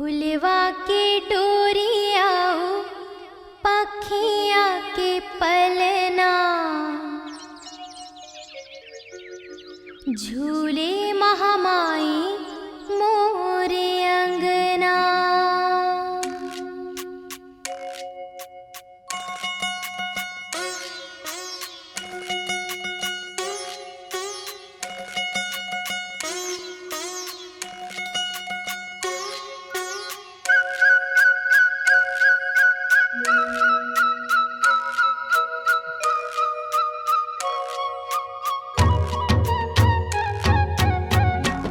फुलवा के डोरियाऊ पखिया के पलना, झूले महामाई मोरे अंगना।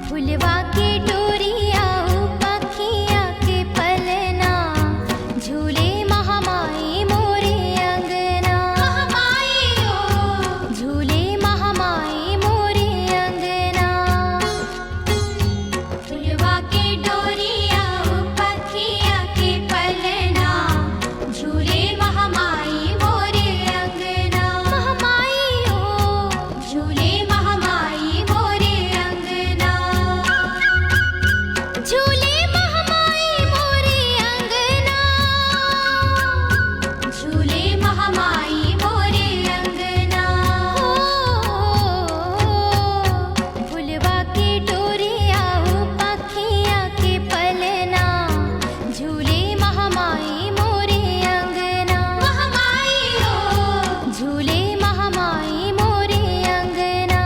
फुलवा के डोरियाऊ पखिया के पलना, झूले महामाई मोरे अंगना। महामाई ओ झूले महामाई मोरे अंगना। फुलवा के डोरियाऊ पखिया के पलना, झूले महामाई मोरे अंगना। महामाई ओ झूले महामाई मोरे अंगना। झूले महामाई मोरे अंगना, झूले महामाई मोरे अंगना। फुलवा के डोरियाऊ पखिया के पलना, झूले महामाई मोरे अंगना। महामाई ओ झूले महामाई मोरे अंगना।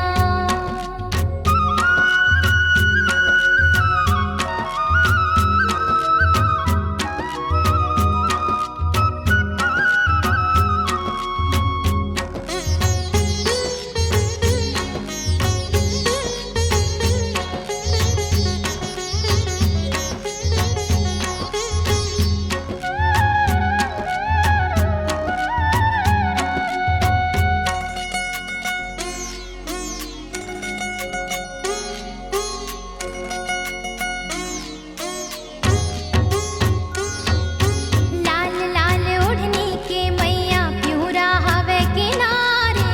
लाल लाल ओढ़नी के मैया प्यूरा हवे किनारे,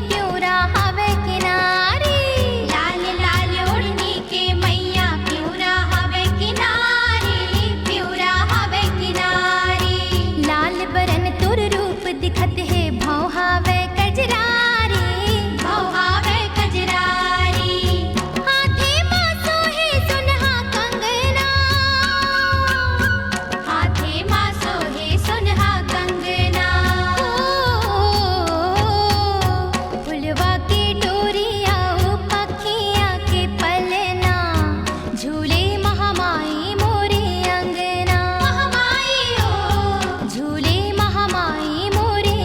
प्यूरा हवे किनारे। लाल लाल ओढ़नी के मैया प्यूरा हवे किनारे, प्यूरा हवे किनारे। लाल बरन तुर रूप दिखत है भौ हवे कजरारी, भौ हवे कजरारी। हाथे माँ सोहे सुनहा कंगना, हाथे माँ सोहे सुनहा कंगना। फुलवा के डोरियाऊ पखिया के पलना, झूले महामाई मोरे अंगना। महामाई ओ झूले महामाई मोरे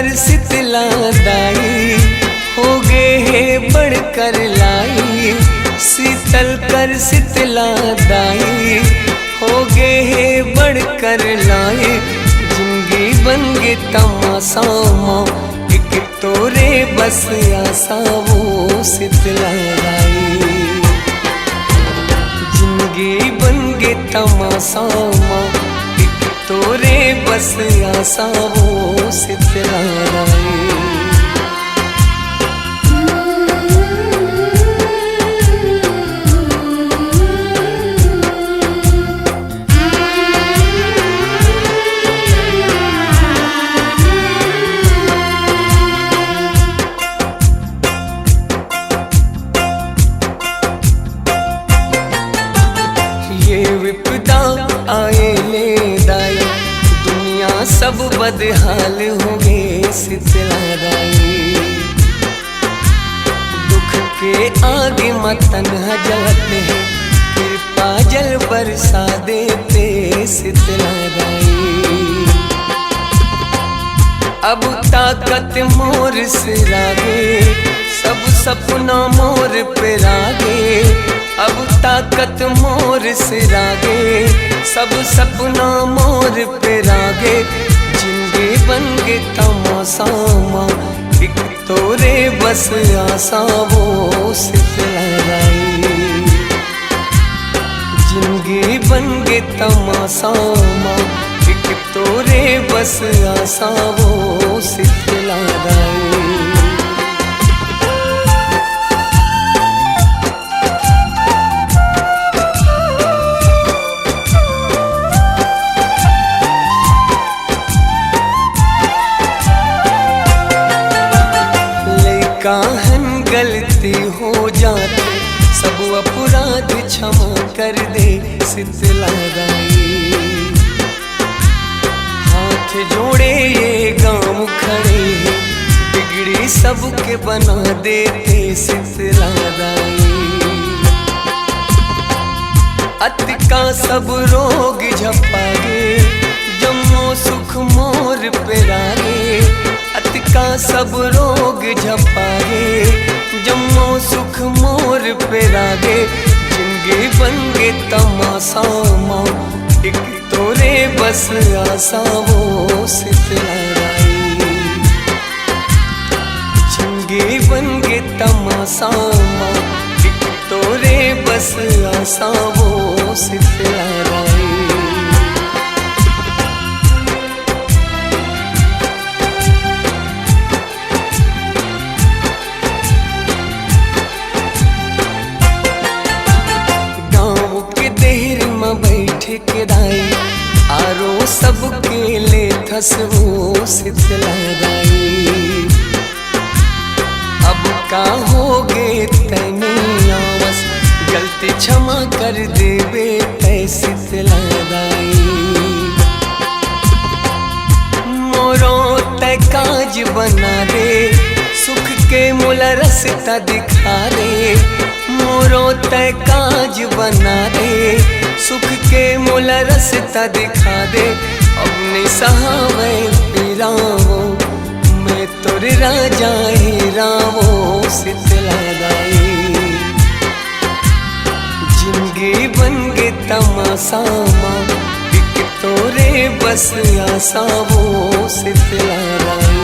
कर शीतला दाई, हो गे है बढ़कर लाई। शीतल कर शीतला दाई, हो गे है बढ़कर लाई। जिंदगी बन गे तमाशा माँ, एक तोरे बस आशा वो शीतला दाई। जिंदगी बन गे तमाशा माँ, एक तोरे बस आशा वो शीतला दाई। विपदा आए ले दाई, दुनिया सब बदहाल हो गए शीतला दाई। दुख के आगे मतन जलते हैं, कृपा जल बरसा देते शीतला दाई। अब ताकत मोर सिरागे, सब सपना मोर पे रागे। अब ताकत मोर सिरागे, सब सपना मोर पे रागे। जिंदगी बन गे तमाशा माँ, एक तोरे बस आशा वो शीतला दाई। जिंदगी बन गे तमाशा माँ, एक तोरे बस आशा वो शीतला दाई। काहन गलती हो जाते, सब अपराध क्षमा कर दे शीतला दाई। हाथ जोड़े ये गांव खड़े, बिगड़ी सबके बना देते शीतला दाई। अति का सब रोग झपागे, जम्मो सुख मोर पे रागे। अति का सब रोग झपागे, जम्मो सुख मोर पे रागे। जिंदगी बन गे तमाशा माँ, एक तोरे बस आशा वो शीतला दाई। जिंदगी बन गे तमाशा माँ, एक तोरे बस आशा वो शीतला दाई। बैठे के दाई, आरो सबके ले थस वो शीतला दाई। अब का हो गे तैनी आवस, गलती क्षमा कर देवे तै शीतला दाई। मोरो तै काज बना दे, सुख के मोला रास्ता दिखा दे। मोरो तै काज बना दे, सुख के मोला रास्ता दिखा दे। अब नहीं सहावे पीरावो, मैं तोरे राजा ही रावो शीतला दाई। जिंदगी बन गे तमाशा माँ, एक तोरे बस आशा वो शीतला दाई।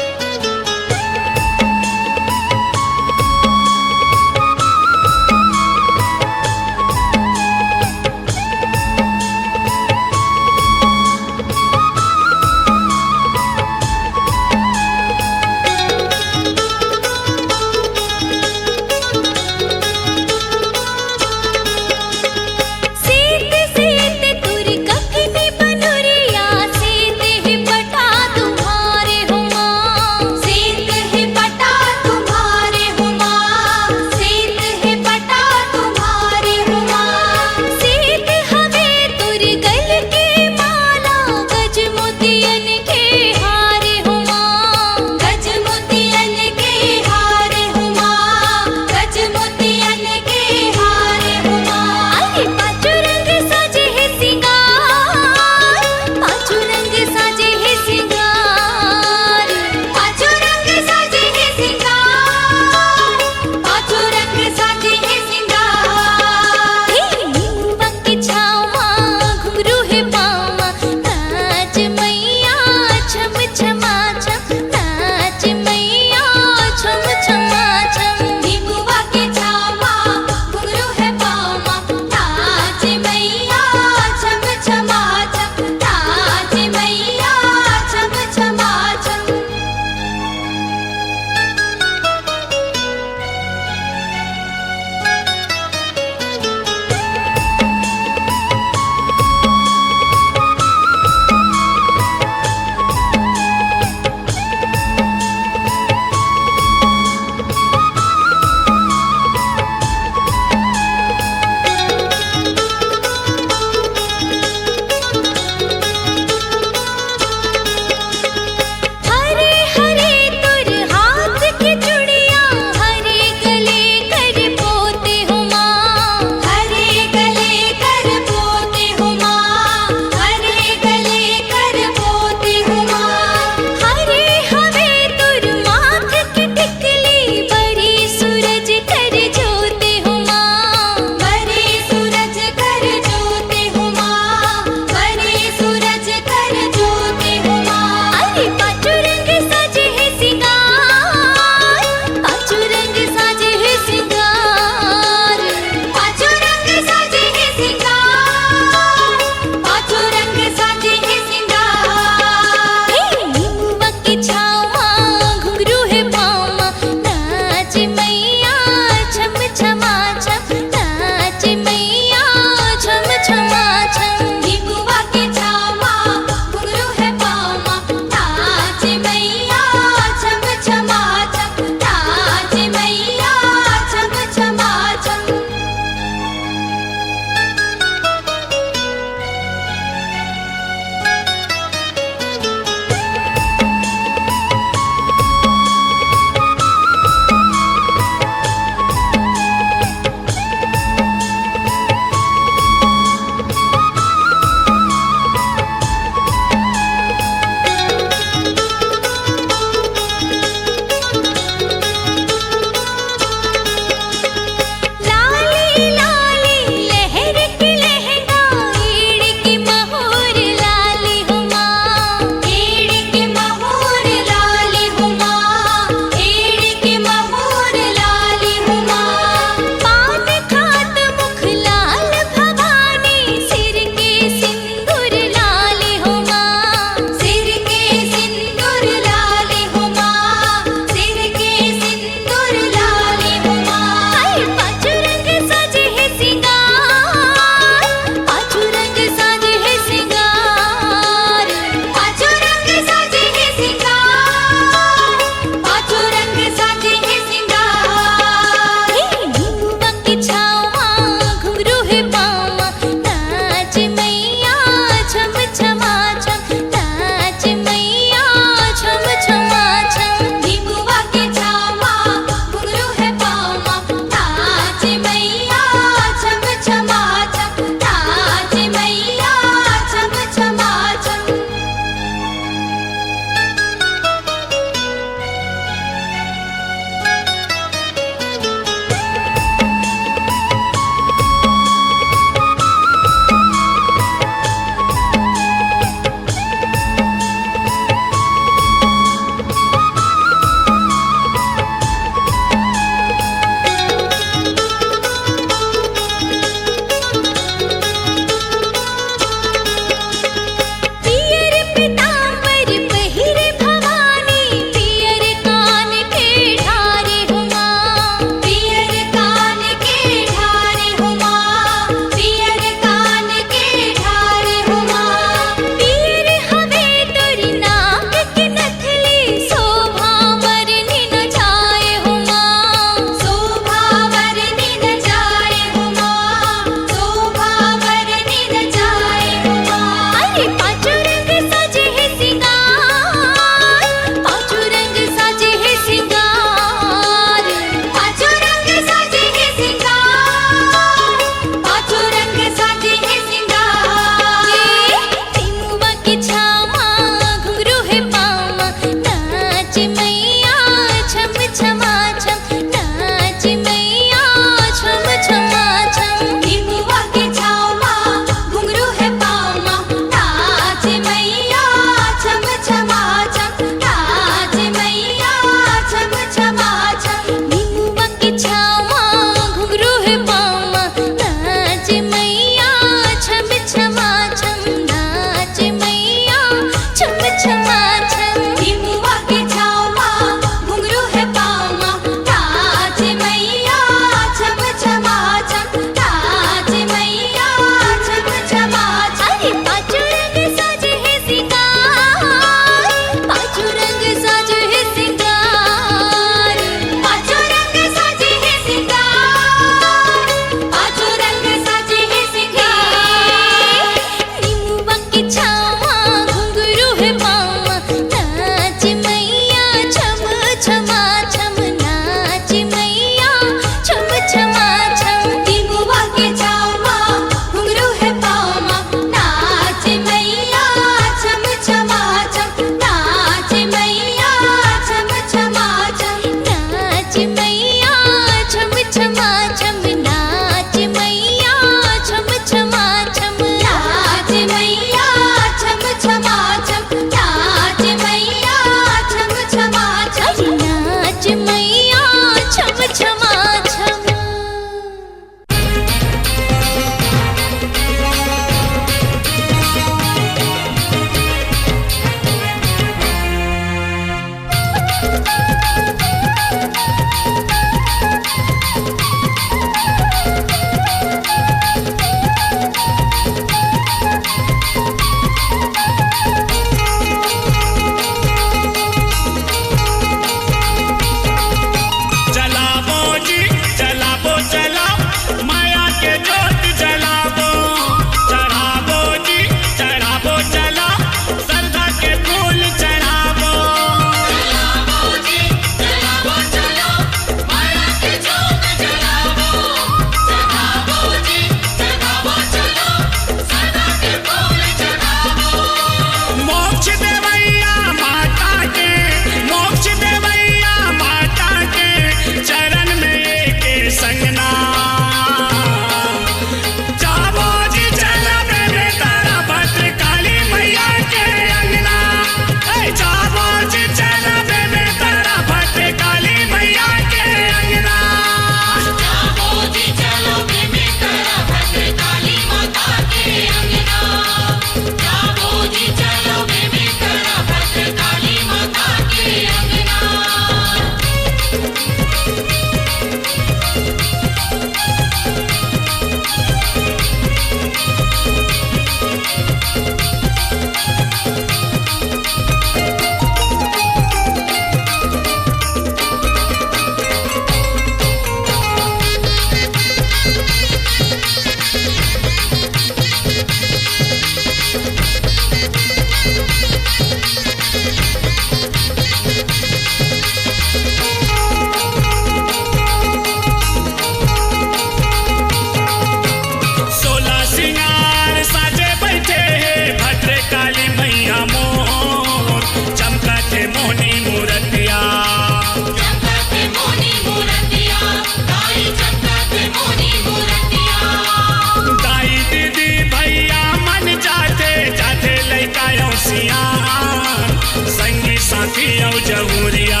जहुरिया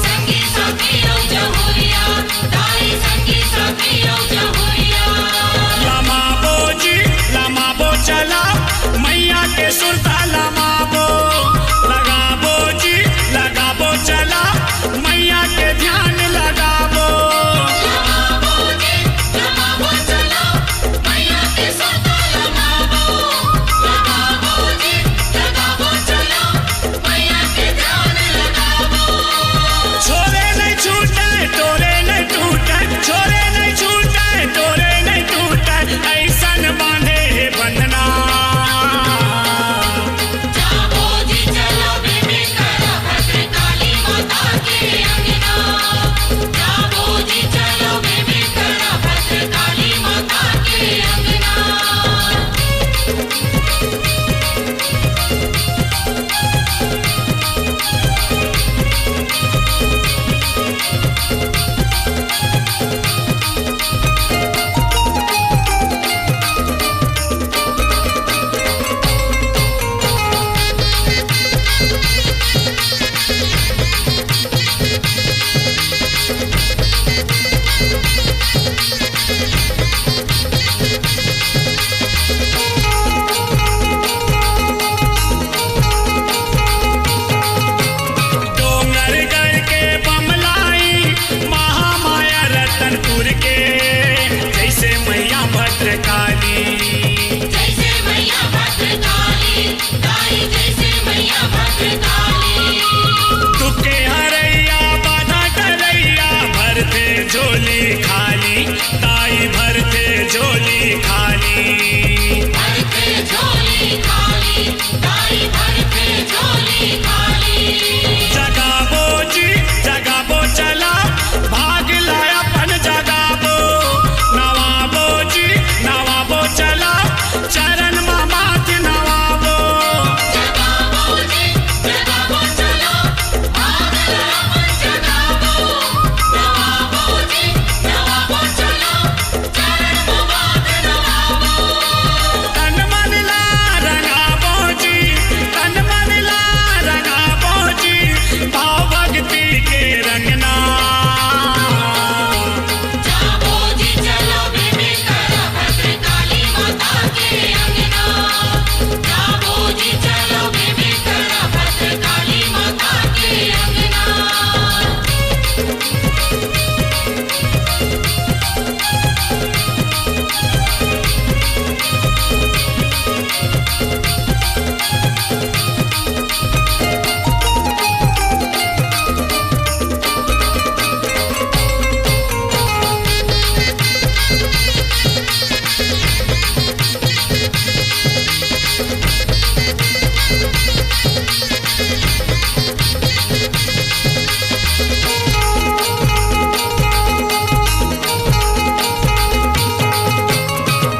संगी सखियों जहुरिया दाई संगी सखियों जहुरिया लमाबो चला मैया के सुरता लमाबो लगाबो चला मैया के ध्यान लगाबो लगाबो चलो मैया के सुरता लगाबो लगाबो चलो मैया के ध्यान लगाबो छोरे नहीं छूटे तोरे नहीं टूटे छोरे नहीं छूटे तोरे नहीं टूटे ऐसन बांधे है बंधना जाबो जी चलो बेबी करा भद्रकाली माता के अंगना जाबो जी चलो बेबी करा भद्रकाली माता के अंगना डोंगरगढ़ के बमलाई महामाया रतनपुर के जैसे मैया भद्रकाली जैसे मैया भद्रकाली दाई जैसे मैया भद्रकाली तुके हरैया बाधा डरैया भरते झोली खाली ताई भरते झोली खाली भरते झोली खाली दाई भरते झोली खाली जगाबो चला भाग लाया पन जगाबो नवाबो चला चरण मामात नवाबो जगाबो चलो भाग रावण जगाबो नवाबो चलो चरण मुबारक नवाबो तन मन ला रंगाबो जी भाव भक्ति के रंगना जाबो जी चलो बेबी करा भद्रकाली माता के अंगना जाबो जी चलो बेबी करा भद्रकाली माता के अंगना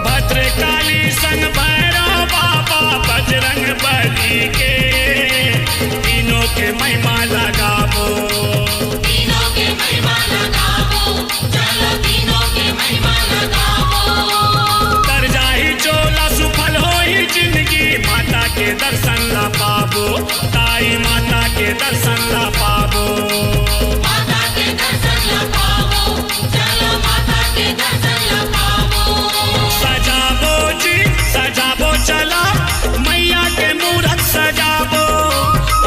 भद्रकाली संग भैरव बाबा बजरंग बली के तीनों के महिमा लगाबो तीनों के महिमा लगाबो चलो तीनों के महिमा लगाबो तर जाही चोला सुफल होई जिंदगी माता के दर्शन ला पाबो ताई माता के दर्शन ला पाबो माता के दर्शन ला पाबो चलो माता के दर्शन ला पाबो सजाबो चला मैया के मूरत सजाबो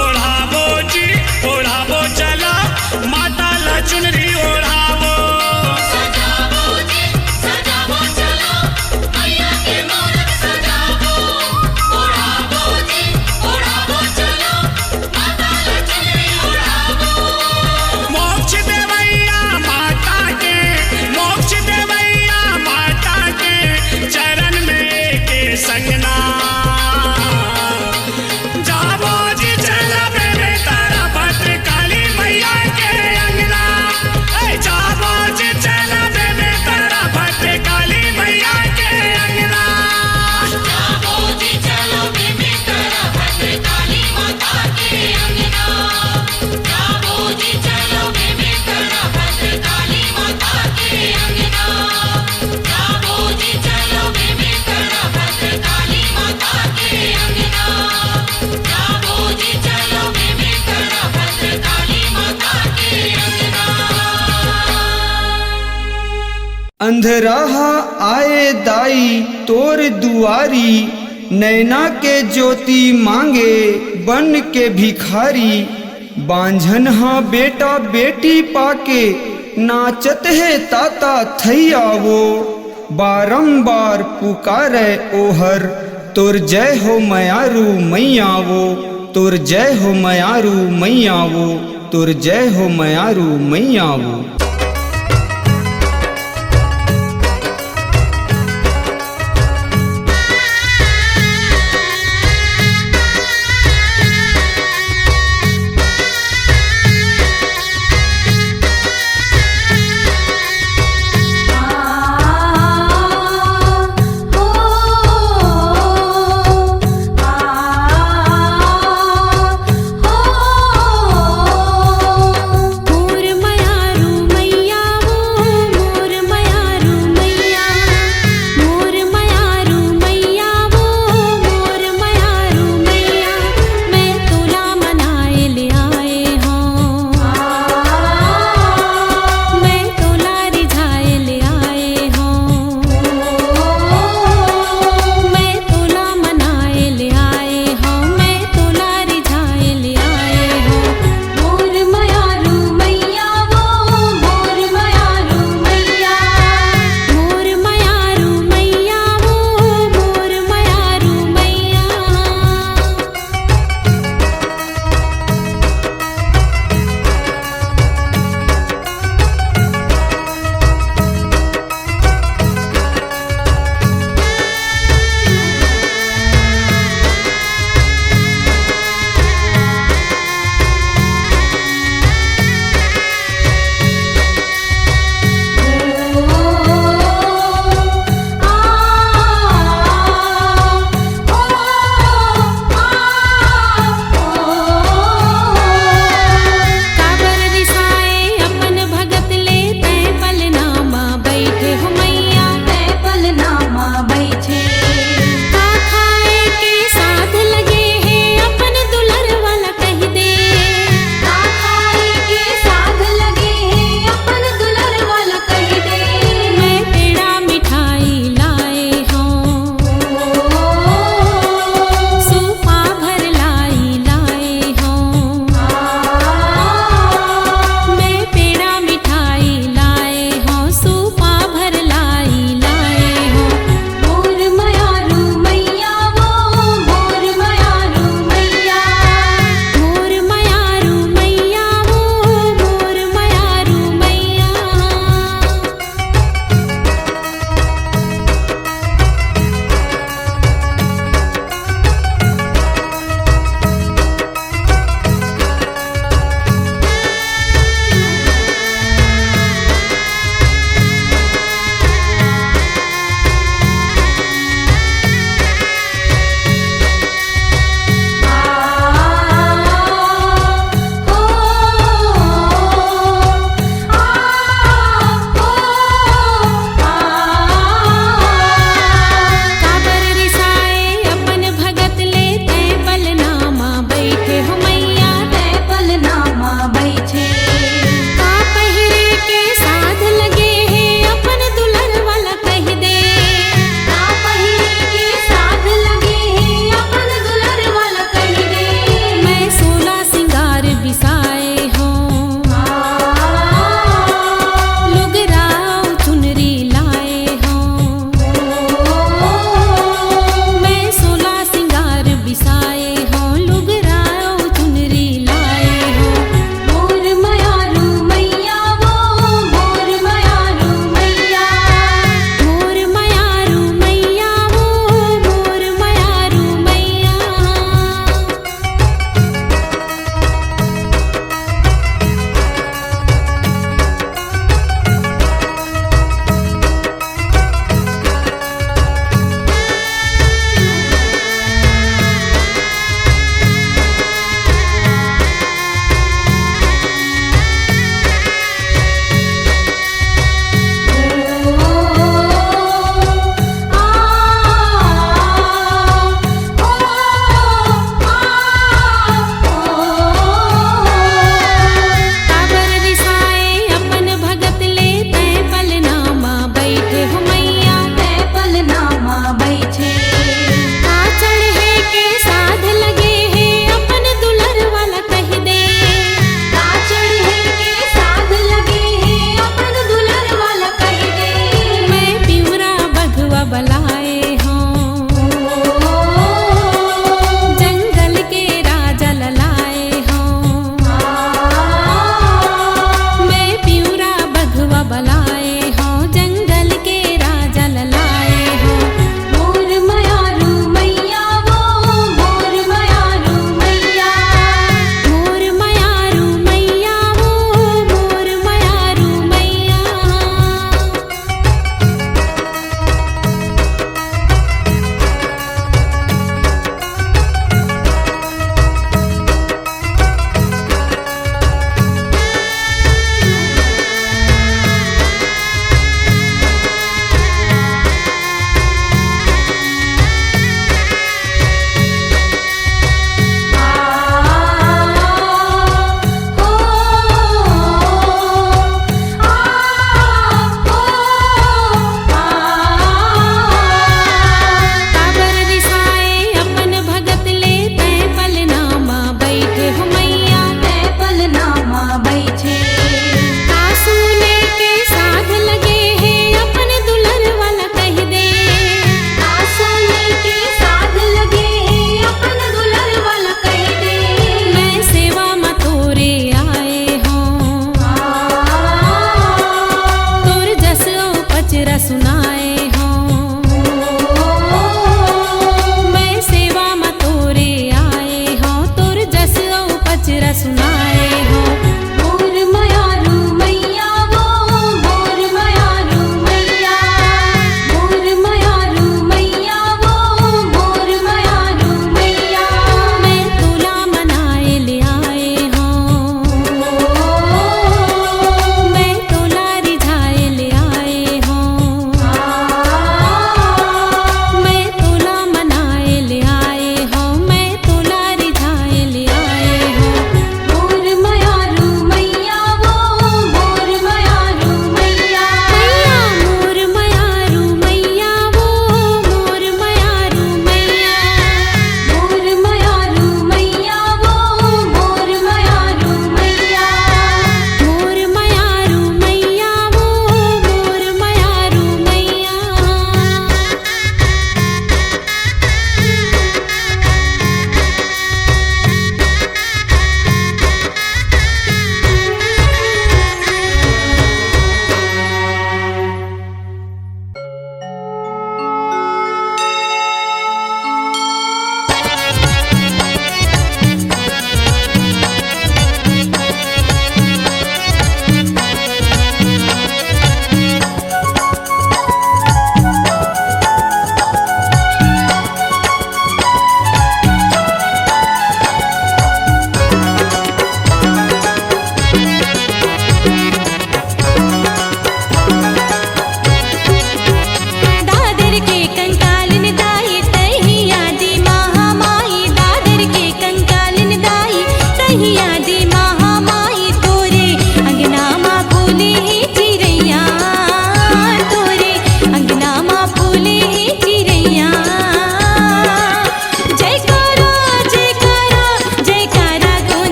ओढ़ाबो चला माता ला चुनरी ओढ़ाबो सजाबो चलो मैया के मूरत सजाबो ओढ़ाबो चलो माता ला चुनरी ओढ़ाबो मोक्ष देवैया माता के चरण में के संगना जाबो जी चला बेबे तारा भद्रकाली मैया के अंगना अंधराहा आए दाई तोर दुआरी, नैना के ज्योति मांगे बन के भिखारी। बांझन हाँ बेटा बेटी पाके नाचत है ताता थैया वो, बारंबार पुकारे ओहर तोर जय हो मयारू मैया वो, तोर जय हो मयारू मैया वो, तोर जय हो मयारू मैया वो। मोर मयारू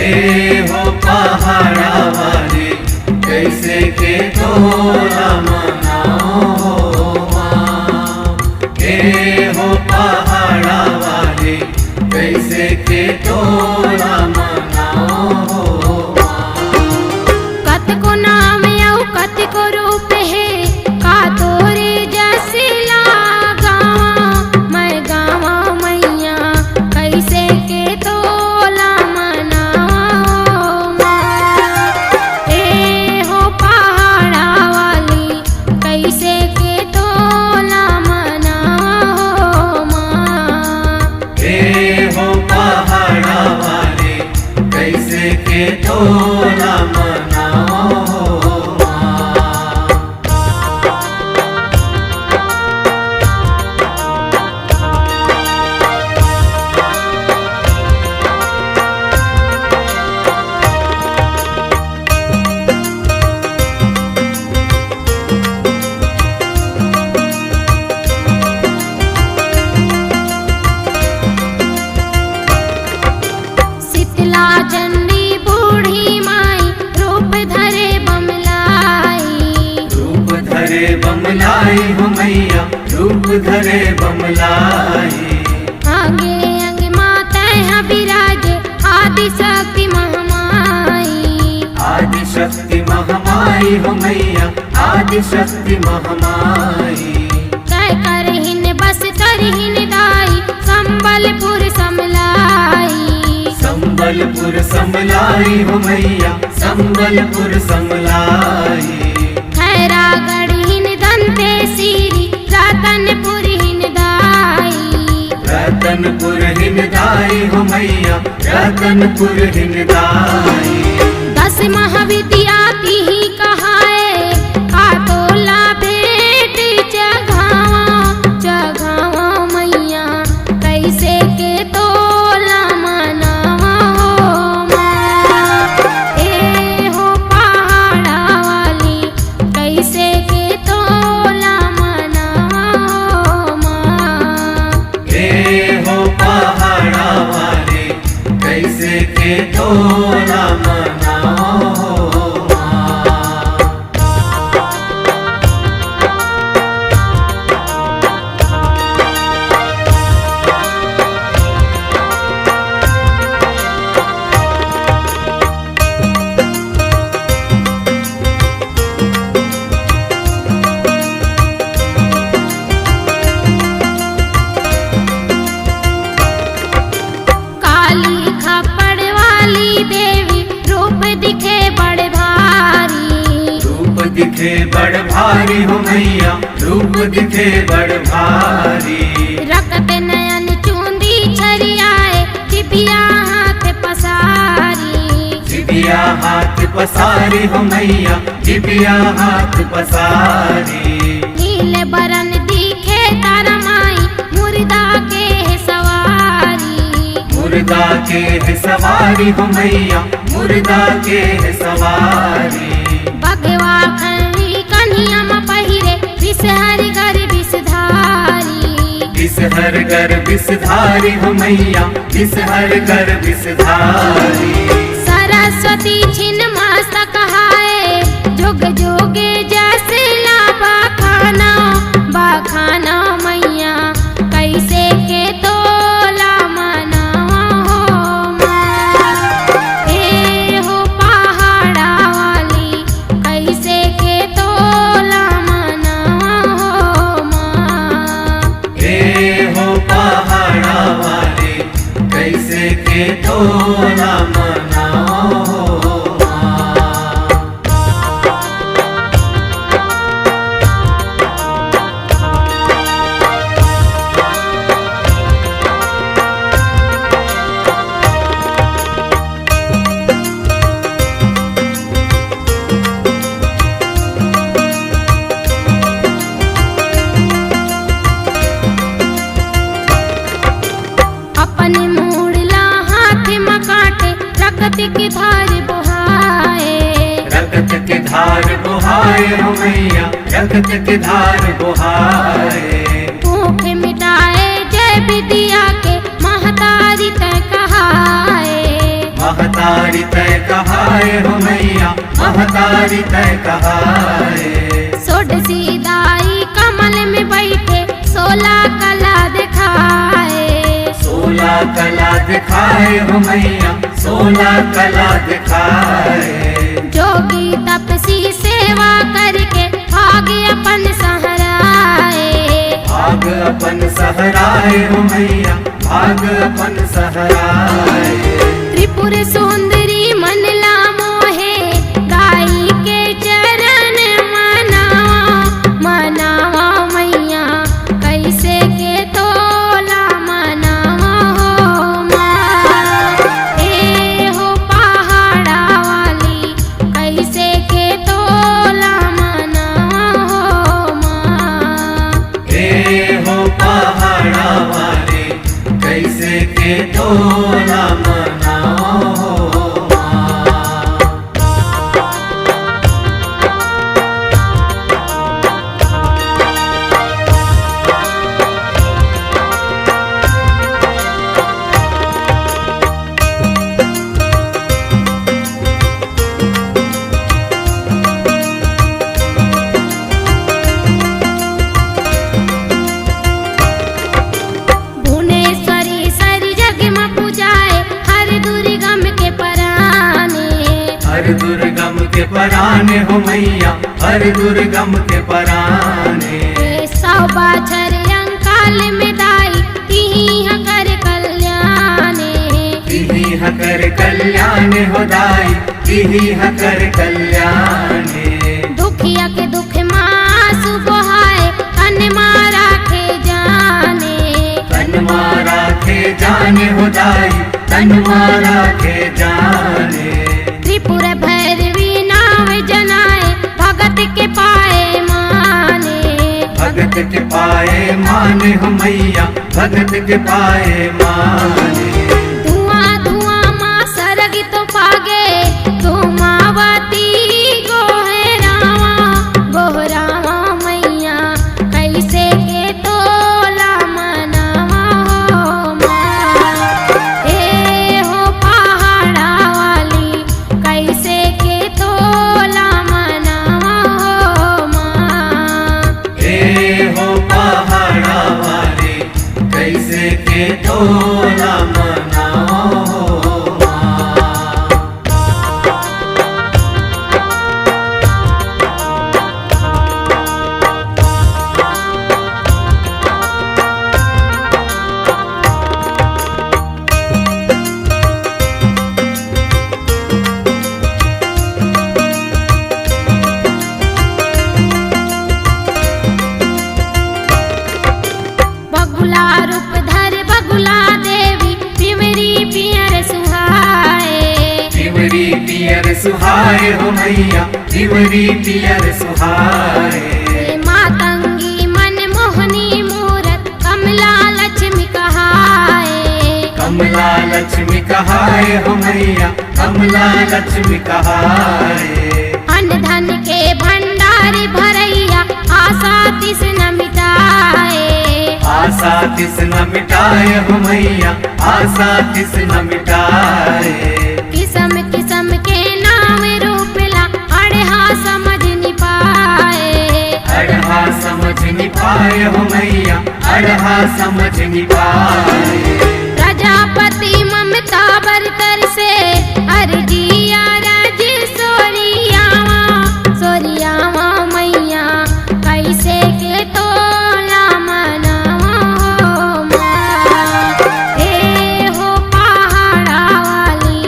हो पहाड़ा वाली कैसे के तोरा मनाओ माँ। हो पहाड़ा वाली कैसे के तोरा मनाओ माँ। कतको नाम यौ कतको रूप है का तोरे जसिला गावा मैं गावा मैया कैसे के तोला मनाओ माँ। ए हो पहाड़ा वाली कैसे के तोला मनाओ माँ। हो पहाड़ा वाली कैसे के तोला मनाओ माँ। शीतला चंडी बूढ़ी माई रूप धरे बमलाई। रूप धरे बमलाई हो मैया रूप धरे बमलाई। आगे अंग माता यहाँ विराजे आदि शक्ति महामाई। आदि शक्ति महामाई हो मैया आदि शक्ति महामाई। तय करहिन बस करहिन दाई संबलपुर समलाई। संबलपुर समलाई हो मैया संबलपुर समलाई। खैरागढ़ हिन दंते सीरी रतनपुर हिन दाई। रतनपुर हिंदाई हो मैया रतनपुर हिंदाई। 10 महाविद्यार्थी ही कहाए का तोला भेंट जगावा मैया कैसे के तोला मनावा माँ। ए हो पहाड़ा वाली कैसे के तोला मनावा माँ। हो पहाड़ा वाली कैसे के तोला मनाओ माँ। काली खपड़ वाली देवी रूप दिखे बड़े भारी। रूप दिखे बड़ भारी हो मैया रूप दिखे बड़ भारी। रकत नयन चूंदी छरियाए दिबिया हाथ पसारी। जिबिया हाथ पसारी हो मैया जिबिया हाथ पसारी। नीले बरन दिखे तारा माई मुर्दा के है सवारी। मुर्दा के है सवारी हो मैया मुर्दा के है सवारी। भगवा खड़ी कन्हिया में पहिरे विषहरी घर विषधारी। विषहर गर विषधारी हो मैया विषहर गर विषधारी। सरस्वती छिन्न मस्तक कहाए जोग जोगे जैसे बखाना बखाना मैया कैसे के तोला मनावा माँ। ए हो पहाड़ा वाली कैसे के तोला मनावा माँ। हो पहाड़ा वाली कैसे के तोला मनाओ माँ। अपने मोड़ला हाथ में काटे रकत की धार बुहाए। रगत के धार बुहाए हो मैया रगत के धार बुहाए। भूख मिटाए जय विद्या के महतारी तय कहाए। महतारी तय कहाए हो मैया, महतारी तय कहाए। सोडसी दाई कमल में बैठे 16 कला दिखाए। 16 कला दिखाए हो मैया, 16 कला दिखाए। जोगी तपसी सेवा करके भाग अपन सहराए। भाग अपन सहराए हो मैया, भाग अपन सहराए। त्रिपुर सुंदरी मनला मोहे गाई के चरण मनावा। मनावा मैया कैसे के तोला मनावा हो माँ। ए हो पहाड़ा वाली कैसे के तोला मनावा हो माँ। ए हो पहाड़ा वाले कैसे के तोला मनाओ हो माँ। भुवनेश्वरी सरी जग में पूजाए हर दुर्गम के पराने। हर दुर्गम के पराने हो मैया, हर दुर्गम के पराने। सौ बाछर अंकाल में दाई तिही कर कल्याणे। तिही हकर कल्याण हो दाई, तिही हकर कल्याणे। दुखिया के दुख मासु बहाए तन मारा के जाने। तन मारा के जाने हो दाई, तन मारा के जाने। त्रिपुर भैरवी नाम जनाए भगत के पाए माने। भगत के पाए माने हो मैया, भगत के पाए माने। धुआं धुआं माँ सरग तो पागे धूमावती गोहरावा। गोहरावा मैया कैसे के तोला मनावा हो माँ। ए हो पहाड़ा वाली कैसे के तोला मनावा हो माँ। ए हो पहाड़ा वाले कैसे के तोला मनाओ हो माँ। बगुला रूप धर बगुला देवी पिमरी पियर सुहाए। तिवरी पियर सुहाए हो मैया, तिवरी पियर सुहाए। मातंगी मन मोहनी मूरत कमला लक्ष्मी कहाए। कमला लक्ष्मी कहाए हो मैया, कमला लक्ष्मी कहाए। अन्न धन के भंडारी भरैया आशा तिस न मिटाए। आशा तिस न मिटाए हो मैया, आशा तिस न मिटाए। किस्म किस्म के नाम रूपला अड़हा समझ नि पाए। अड़हा समझ नि पाए हो मैया, अड़हा समझ नि पाए। प्रजापति ममता बरतर से अर्जिया राज सोरियावा। सोरियावा मैया कैसे के तोला मनावा हो माँ। ए हो पहाड़ा वाली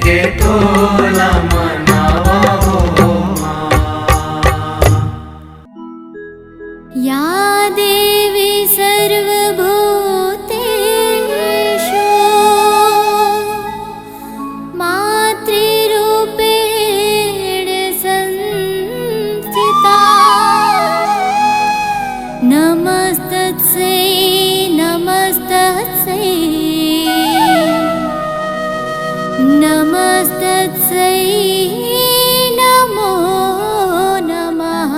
के तोला मनावा हो माँ। या देवी सर्वभूतेषु मातृरूपेण संस्थिता नमस्तस्यै नमस्तस्यै नमस्तस्यै नमो नमः।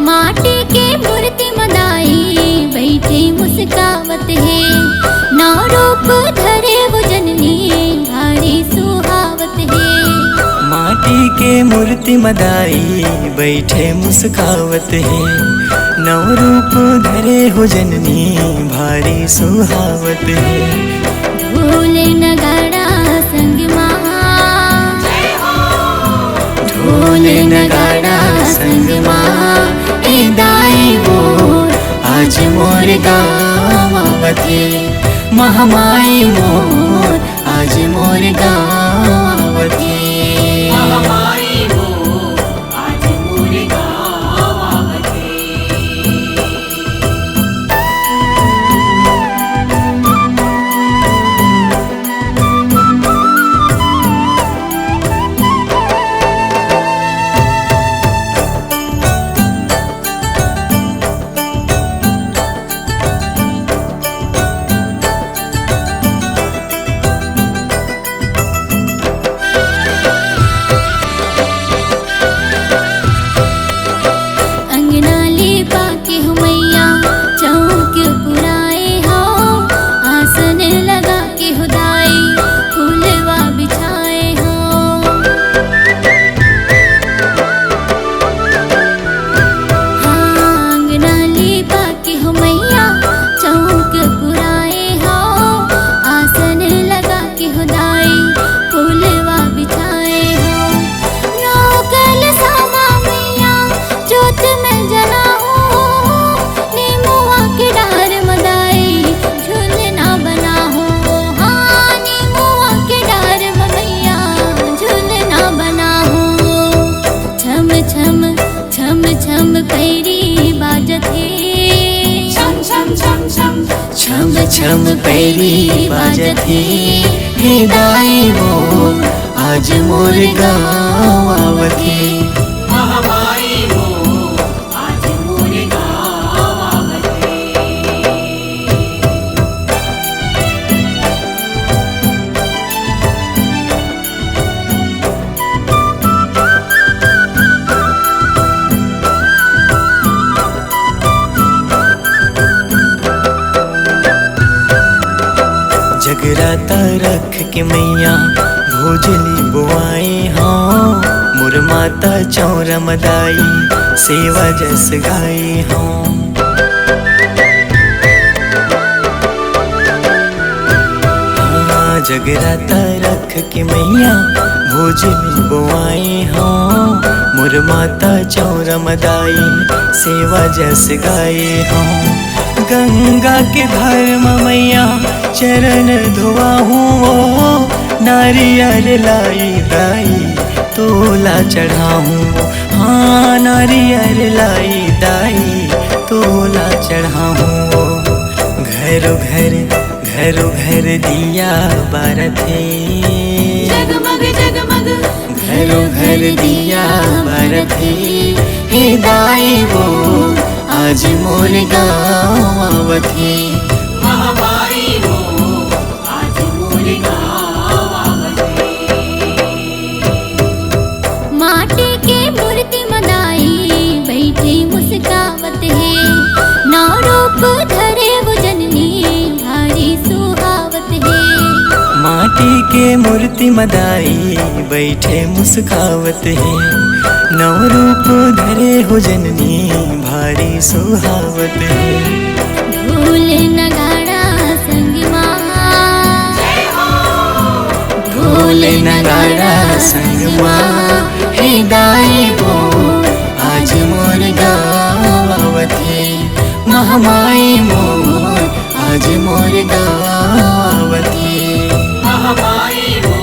माटी के मूर्ति मनाई बैठे मुस्कावत है नौ रूप धरे वो जननी भारी सुहावत है। माटी के मूर्ति मदाई बैठे मुस्कावत है नव रूप धरे हो जननी भारी सुहावत है। ढोल नगाड़ा संग माँ ढोल नगाड़ा संग माँ ए दाई मोर आज मोर गावते महामाई मोर आज मोर गावते। महामाई हो आज मोर गावावते। अंगना लेपा के हो मैया चौक पुराए हो आसन लगा के हो दाई फूलवा बिछाए हो। हाँ अंगना लेपा के हो मैया चौक पुराए हो आसन लगा के हो दाई फूलवा बिछाए हो। नौकल सामा मैया जोत में जलाओ नीमुआ के डार मदाई झूलना बना हो। हाँ नीमुआ के डार मैया झूलना बना हो। छम छम छम छम पैरी बाजत है छम छम छम छम छम छम पैरी बाजत है हे दाई मोर आज मोर गावत है। महामाई हो आज मोर गावावते। जगराता रख के मैया भोजली बुआए हाँ मोर माता चौरा मदाई सेवा जस गाए हाँ। हाँ जगराता रख के मैया भोजली बुआए हाँ मोर माता चौरा मदाई सेवा जस गाए हाँ। गंगा के धर्म मैया चरण धोआहूँ नारियल लाई दाई तोला चढ़ाहूँ। हाँ नारियल लाई दाई तोला चढ़ाहूँ। घरो घर दिया बारथे जगमग जगमग घरो घर दिया बारथे हे दाई वो आज मोर गावथे। महामाई हो आज मोर गावावते। माटी के मूर्ति मनाई बैठे मुस्कावत है नौ रूप धरे वो जननी भारी सुहावत है। माटी के मूर्ति मदाई बैठे मुस्कावत है नव रूप धरे हो जननी भारी सुहावत है। नगाड़ा संग माँ हे दाई बो आज मोर गावत है महामाई मोर आज मोर गावत है महामाई हो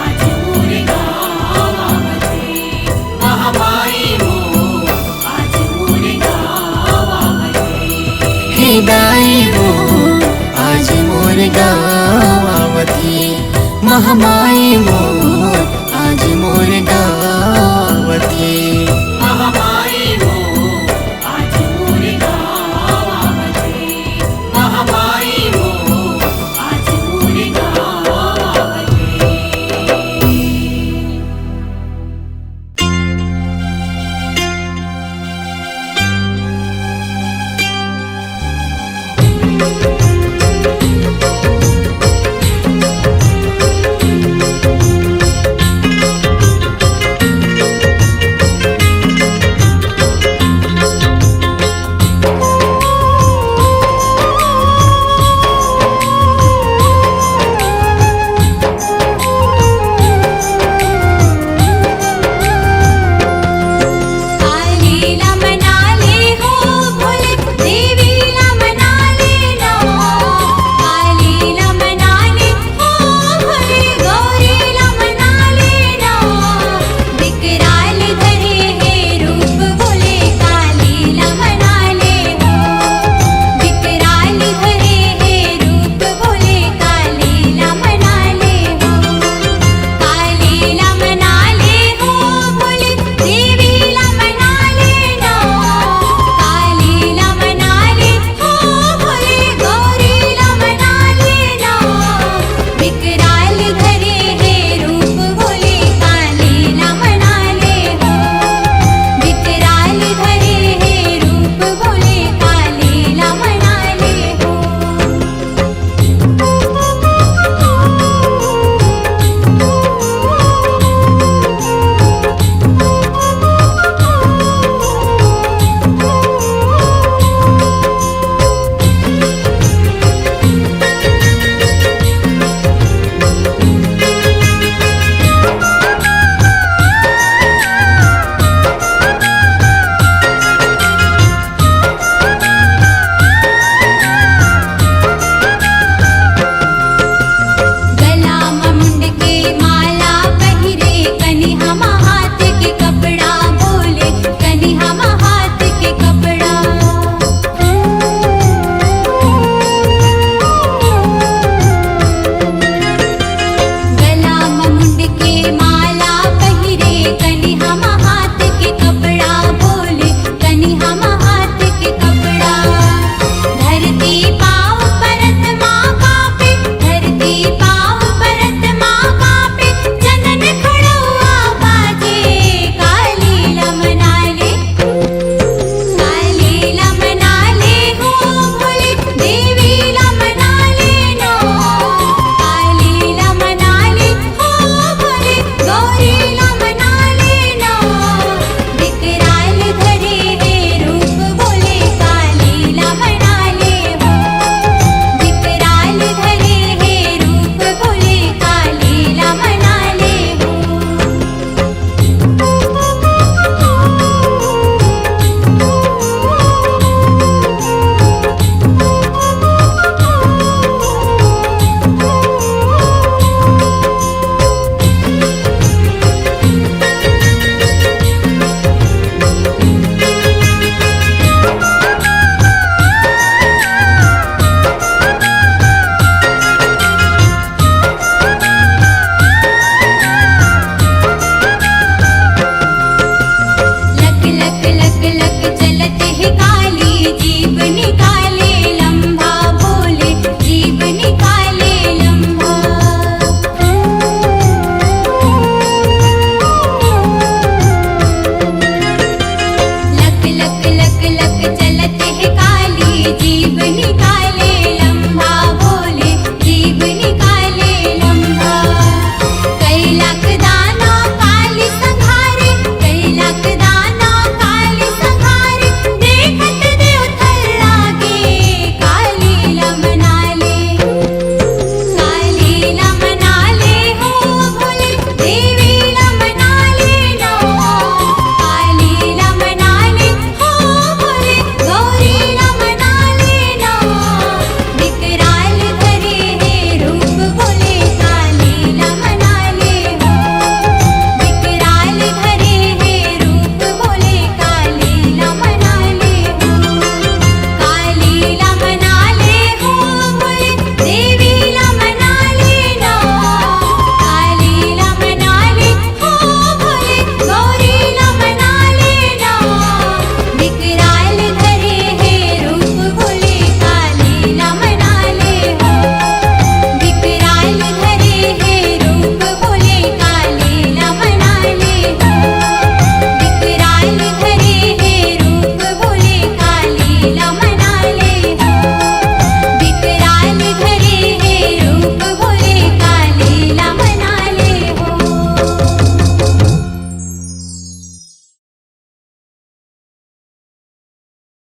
आज मोर गावत है महामाई हो आज मोर गावत है हे दाई बो आज मोर गावत है महामाई मोर आज मोर गावत है महामाई हो आज मोर गावत है महामाई हो आज मोर गावत है लक लक लक लक चलत